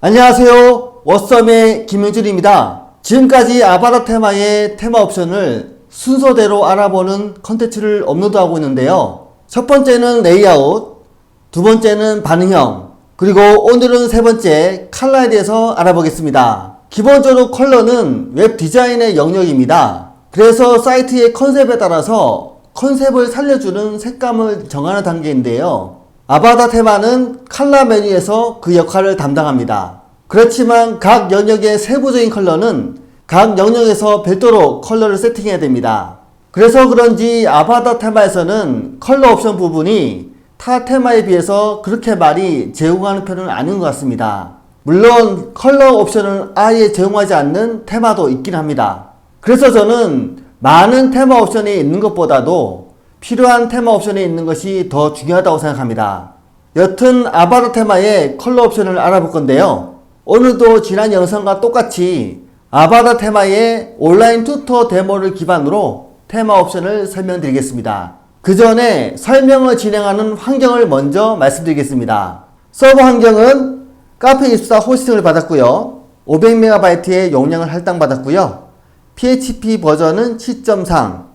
안녕하세요. 워썸의 김용준입니다. 지금까지 아바타 테마의 테마 옵션을 순서대로 알아보는 컨텐츠를 업로드하고 있는데요. 첫 번째는 레이아웃, 두 번째는 반응형, 그리고 오늘은 세 번째 컬러에 대해서 알아보겠습니다. 기본적으로 컬러는 웹 디자인의 영역입니다. 그래서 사이트의 컨셉에 따라서 컨셉을 살려주는 색감을 정하는 단계인데요. 아바타 테마는 컬러 메뉴에서 그 역할을 담당합니다. 그렇지만 각 영역의 세부적인 컬러는 각 영역에서 별도로 컬러를 세팅해야 됩니다. 그래서 그런지 아바타 테마에서는 컬러 옵션 부분이 타 테마에 비해서 그렇게 많이 제공하는 편은 아닌 것 같습니다. 물론 컬러 옵션을 아예 제공하지 않는 테마도 있긴 합니다. 그래서 저는 많은 테마 옵션이 있는 것보다도 필요한 테마 옵션이 있는 것이 더 중요하다고 생각합니다. 여튼 아바타 테마의 컬러 옵션을 알아볼 건데요. 오늘도 지난 영상과 똑같이 아바타 테마의 온라인 튜터 데모를 기반으로 테마 옵션을 설명드리겠습니다. 그 전에 설명을 진행하는 환경을 먼저 말씀드리겠습니다. 서버 환경은 카페24 호스팅을 받았고요. 500MB의 용량을 할당받았고요. PHP 버전은 7.3,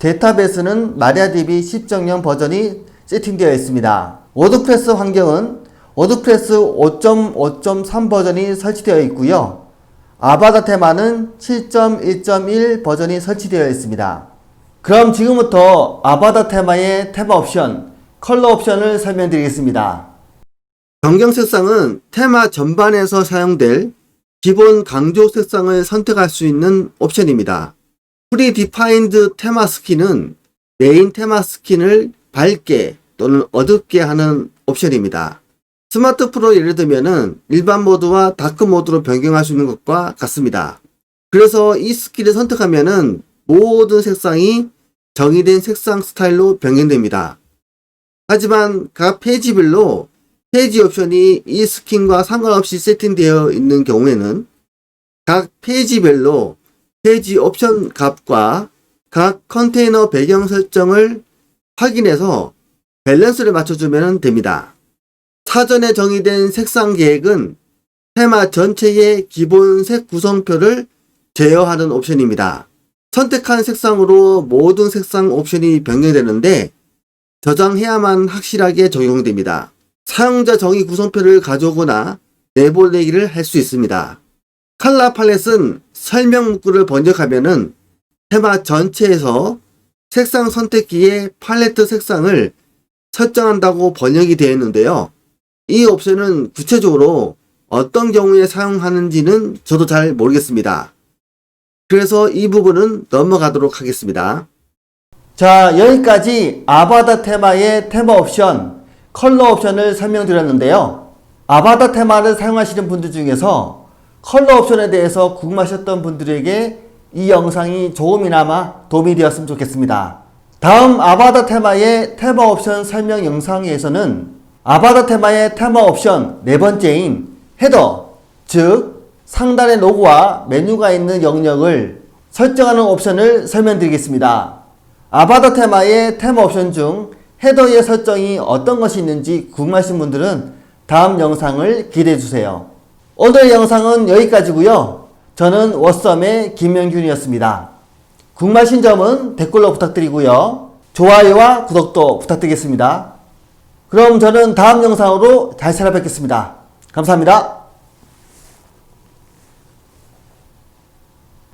데이터베이스는 마리아DB 10.0 버전이 세팅되어 있습니다. 워드프레스 환경은 워드프레스 5.5.3 버전이 설치되어 있고요. 아바타 테마는 7.1.1 버전이 설치되어 있습니다. 그럼 지금부터 아바타 테마의 테마 옵션, 컬러 옵션을 설명드리겠습니다. 변경 색상은 테마 전반에서 사용될 기본 강조 색상을 선택할 수 있는 옵션입니다. 프리디파인드 테마 스킨은 메인 테마 스킨을 밝게 또는 어둡게 하는 옵션입니다. 스마트 프로 예를 들면은 일반 모드와 다크 모드로 변경할 수 있는 것과 같습니다. 그래서 이 스킨을 선택하면은 모든 색상이 정의된 색상 스타일로 변경됩니다. 하지만 각 페이지별로 페이지 옵션이 이 스킨과 상관없이 세팅되어 있는 경우에는 각 페이지별로 페이지 옵션 값과 각 컨테이너 배경 설정을 확인해서 밸런스를 맞춰주면 됩니다. 사전에 정의된 색상 계획은 테마 전체의 기본 색 구성표를 제어하는 옵션입니다. 선택한 색상으로 모든 색상 옵션이 변경되는데 저장해야만 확실하게 적용됩니다. 사용자 정의 구성표를 가져오거나 내보내기를 할 수 있습니다. 컬러 팔렛은 설명 문구를 번역하면은 테마 전체에서 색상 선택기에 팔레트 색상을 설정한다고 번역이 되어 있는데요. 이 옵션은 구체적으로 어떤 경우에 사용하는지는 저도 잘 모르겠습니다. 그래서 이 부분은 넘어가도록 하겠습니다. 자, 여기까지 아바타 테마의 테마 옵션, 컬러 옵션을 설명드렸는데요. 아바타 테마를 사용하시는 분들 중에서 컬러 옵션에 대해서 궁금하셨던 분들에게 이 영상이 조금이나마 도움이 되었으면 좋겠습니다. 다음 아바타 테마의 테마 옵션 설명 영상에서는 아바타 테마의 테마 옵션 네 번째인 헤더, 즉 상단에 로고와 메뉴가 있는 영역을 설정하는 옵션을 설명드리겠습니다. 아바타 테마의 테마 옵션 중 헤더의 설정이 어떤 것이 있는지 궁금하신 분들은 다음 영상을 기대해주세요. 오늘 영상은 여기까지고요. 저는 워썸의 김명균이었습니다. 궁금하신 점은 댓글로 부탁드리고요. 좋아요와 구독도 부탁드리겠습니다. 그럼 저는 다음 영상으로 다시 찾아뵙겠습니다. 감사합니다.